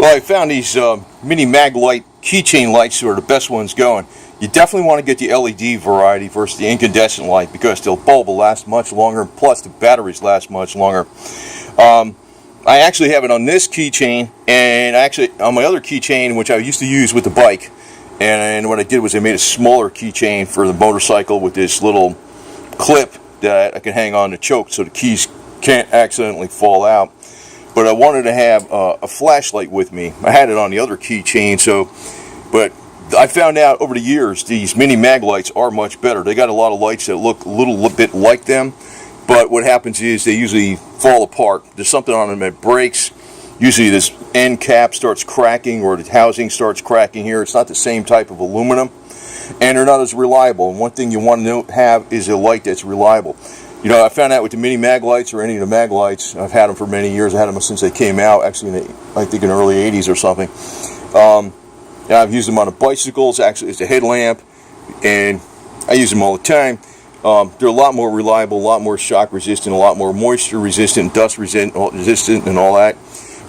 Well, I found these mini mag light keychain lights are the best ones going. You definitely want to get the LED variety versus the incandescent light because the bulb will last much longer, plus the batteries last much longer. I actually have it on this keychain, and actually on my other keychain, which I used to use with the bike. And what I did was I made a smaller keychain for the motorcycle with this little clip that I can hang on the choke so the keys can't accidentally fall out. But I wanted to have a flashlight with me. I had it on the other keychain, but I found out over the years these mini mag lights are much better. They got a lot of lights that look a little bit like them, but what happens is they usually fall apart. There's something on them that breaks. Usually this end cap starts cracking or the housing starts cracking here. It's not the same type of aluminum, and they're not as reliable. And one thing you want to have is a light that's reliable. You know, I found out with the mini mag lights or any of the mag lights, I've had them for many years. I had them since they came out, actually I think in the early 80s or something. And I've used them on the bicycles, actually it's a headlamp, and I use them all the time. They're a lot more reliable, a lot more shock resistant, a lot more moisture resistant, dust resistant, and all that.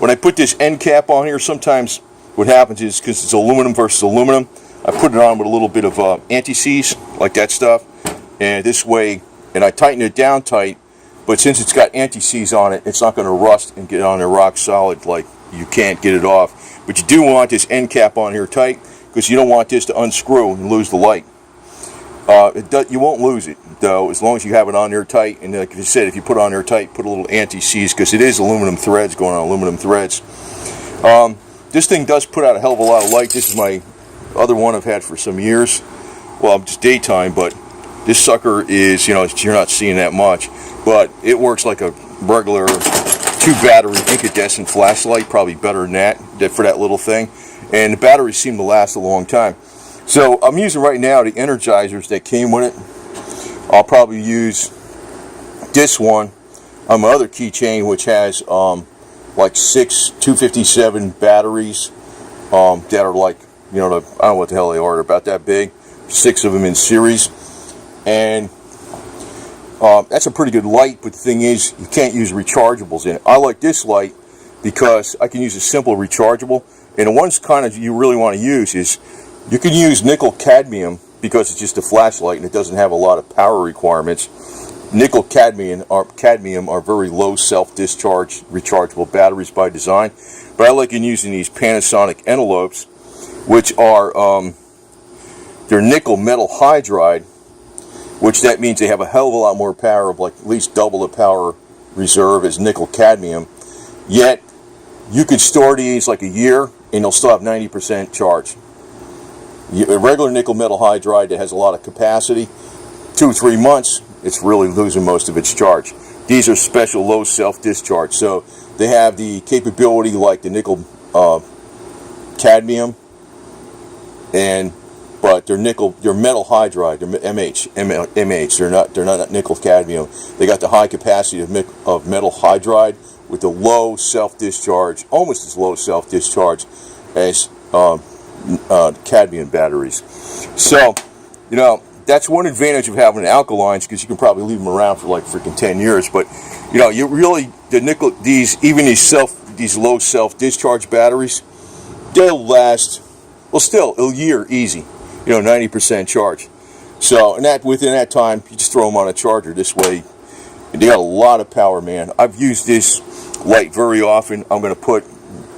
When I put this end cap on here, sometimes what happens is, because it's aluminum versus aluminum, I put it on with a little bit of anti-seize, like that stuff, and this way, and I tighten it down tight, but since it's got anti-seize on it, it's not going to rust and get on there rock solid, like you can't get it off. But you do want this end cap on here tight, because you don't want this to unscrew and lose the light. You won't lose it, though, as long as you have it on there tight. And like I said, if you put it on there tight, put a little anti-seize, because it is aluminum threads going on aluminum threads. This thing does put out a hell of a lot of light. This is my other one I've had for some years. Well, just daytime, but this sucker is, you know, you're not seeing that much. But it works like a regular 2-battery incandescent flashlight, probably better than that for that little thing. And the batteries seem to last a long time. So I'm using right now the energizers that came with it. I'll probably use this one on my other keychain, which has like 6 257 batteries that are like, you know, I don't know what the hell they are. They're about that big. 6 of them in series. And that's a pretty good light, but the thing is, you can't use rechargeables in it. I like this light because I can use a simple rechargeable. And the ones kind of you really want to use is, you can use nickel cadmium because it's just a flashlight and it doesn't have a lot of power requirements. Nickel cadmium are very low self-discharge rechargeable batteries by design. But I like using these Panasonic envelopes, which are they're nickel metal hydride, which that means they have a hell of a lot more power, of like at least double the power reserve as nickel cadmium. Yet you could store these like a year and they'll still have 90% charge. A regular nickel metal hydride that has a lot of capacity, 2 or 3 months, it's really losing most of its charge. These are special low self-discharge, so they have the capability like the nickel cadmium, but they're metal hydride, they're MH. They're not nickel cadmium. They got the high capacity of metal hydride with the low self-discharge, almost as low self-discharge as cadmium batteries. So, you know, that's one advantage of having alkalines, because you can probably leave them around for like freaking 10 years. But, you know, you really, these low self-discharge batteries, they'll last, well, still a year easy, you know, 90% charge. So, and within that time, you just throw them on a charger. This way, they got a lot of power, man. I've used this light very often. I'm going to put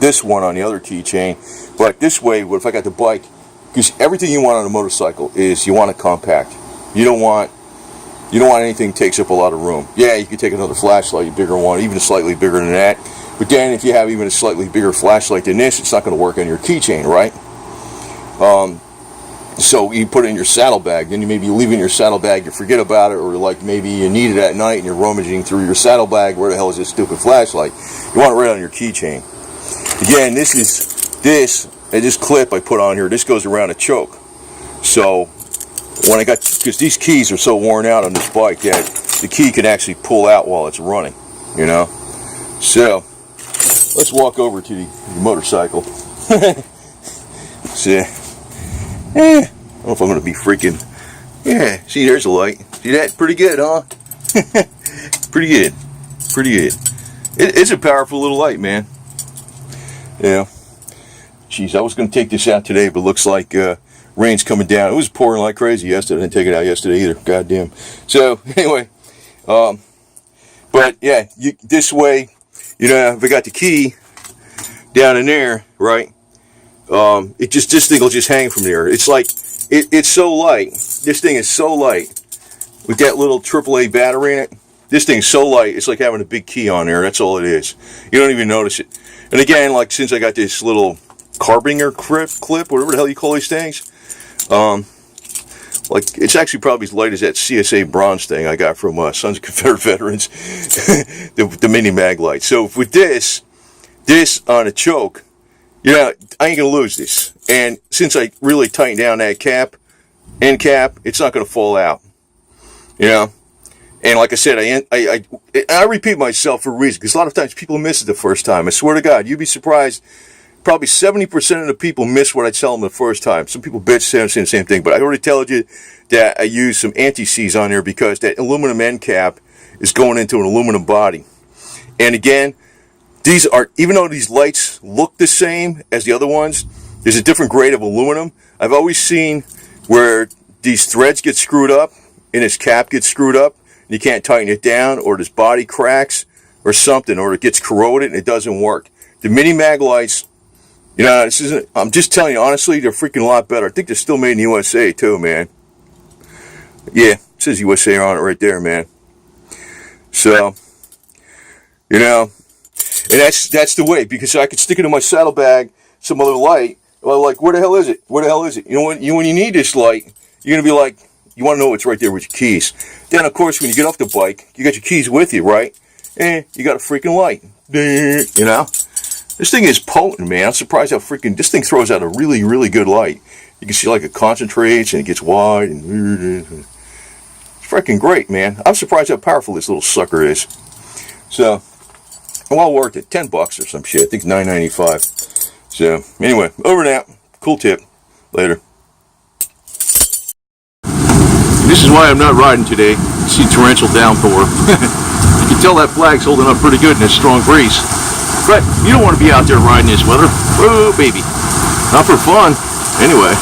this one on the other keychain. But this way, if I got the bike, because everything you want on a motorcycle is you want it compact. You don't want anything that takes up a lot of room. Yeah, you can take another flashlight, a bigger one, even slightly bigger than that. But then if you have even a slightly bigger flashlight than this, it's not going to work on your keychain, right? So you put it in your saddlebag. Then you maybe leave it in your saddlebag, you forget about it, or like maybe you need it at night and you're rummaging through your saddlebag. Where the hell is this stupid flashlight? You want it right on your keychain. Again, this clip I put on here, this goes around a choke. So when because these keys are so worn out on this bike that the key can actually pull out while it's running, you know. So let's walk over to the motorcycle. See, I don't know if I'm going to be freaking, yeah, see, there's a light. See that? Pretty good, huh? Pretty good. It's a powerful little light, man. Yeah. jeez, I was going to take this out today, but looks like rain's coming down. It was pouring like crazy yesterday. I didn't take it out yesterday either. Goddamn. So anyway, but yeah, this way, you know, if I got the key down in there, right? This thing will just hang from there. It's like it's so light. This thing is so light with that little AAA battery in it. This thing's so light, it's like having a big key on there. That's all it is. You don't even notice it. And again, like since I got this little carbinger clip, whatever the hell you call these things, like it's actually probably as light as that CSA bronze thing I got from Sons of Confederate Veterans, the mini mag light. So with this on a choke, you know, I ain't gonna lose this. And since I really tightened down that end cap, it's not gonna fall out. You know. And like I said, I repeat myself for a reason, because a lot of times people miss it the first time. I swear to God, you'd be surprised. Probably 70% of the people miss what I tell them the first time. Some people bitch saying the same thing, but I already told you that I use some anti-seize on there because that aluminum end cap is going into an aluminum body. And again, these are, even though these lights look the same as the other ones, there's a different grade of aluminum. I've always seen where these threads get screwed up and this cap gets screwed up. You can't tighten it down, or this body cracks or something, or it gets corroded and it doesn't work. The mini mag lights, you know, this isn't, I'm just telling you, honestly, they're freaking a lot better. I think they're still made in the USA too, man. Yeah, it says USA on it right there, man. So, you know, and that's the way, because I could stick it in my saddlebag, some other light. Well, like, where the hell is it? Where the hell is it? You know, when you need this light, you're going to be like, you want to know it's right there with your keys. Then, of course, when you get off the bike, you got your keys with you, right? And you got a freaking light. You know? This thing is potent, man. I'm surprised how freaking... This thing throws out a really, really good light. You can see, like, it concentrates and it gets wide. And it's freaking great, man. I'm surprised how powerful this little sucker is. So, well worth it. $10 or some shit. I think it's $9.95. So, anyway, over and out. Cool tip. Later. This is why I'm not riding today. You see torrential downpour. You can tell that flag's holding up pretty good in this strong breeze. But you don't want to be out there riding this weather. Oh, baby. Not for fun. Anyway.